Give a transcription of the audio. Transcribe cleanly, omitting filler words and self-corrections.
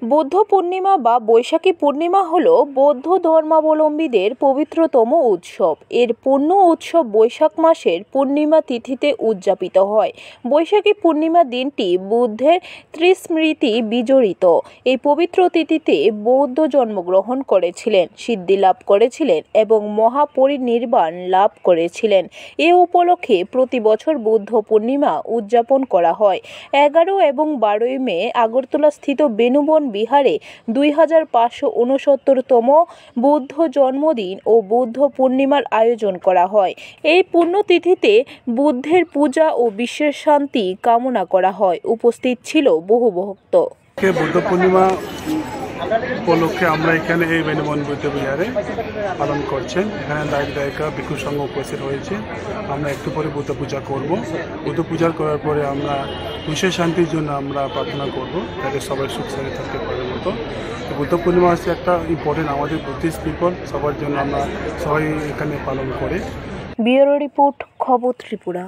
বৌদ্ধ পূর্ণিমা বা বৈশাখী পূর্ণিমা হল বৌদ্ধ ধর্মাবলম্বীদের পবিত্রতম উৎসব। এর পূর্ণ উৎসব বৈশাখ মাসের পূর্ণিমা তিথিতে উদযাপিত হয়। বৈশাখী পূর্ণিমা দিনটি বুদ্ধের ত্রিস্মৃতি বিজড়িত। এই পবিত্র তিথিতে বৌদ্ধ জন্মগ্রহণ করেছিলেন, সিদ্ধি লাভ করেছিলেন এবং মহাপরিনির্বাণ লাভ করেছিলেন। এ উপলক্ষে প্রতি বছর বুদ্ধ পূর্ণিমা উদযাপন করা হয়। 11 এবং 12 মে আগরতলা স্থিত বেনুবন বিহারে 2569তম বুদ্ধ জন্মদিন ও বুদ্ধ পূর্ণিমার আয়োজন করা হয়। এই পুণ্যতিথিতে বুদ্ধের পূজা ও বিশ্বের শান্তি কামনা করা হয়। উপস্থিত ছিল বহু ভক্ত। বুদ্ধ পূর্ণিমা উপলক্ষে আমরা এখানে এই বেনুবন বুদ্ধ বিহারে পালন করছেন। এখানে দায়িক দায়িকা ভিক্ষু সংঘ উপস্থিত হয়েছে। আমরা একটু পরে বুদ্ধ পূজা করব। বুদ্ধ পূজা করার পরে আমরা বিশ্বের শান্তির জন্য আমরা প্রার্থনা করব, যাতে সবাই সুখ শান্তি থাকতে পারে মতো। বুদ্ধ পূর্ণিমা হচ্ছে একটা ইম্পর্টেন্ট আমাদের বুদ্ধিস্ট পিপল সবার জন্য, আমরা সবাই এখানে পালন করে। ব্যুরো রিপোর্ট, খবর ত্রিপুরা।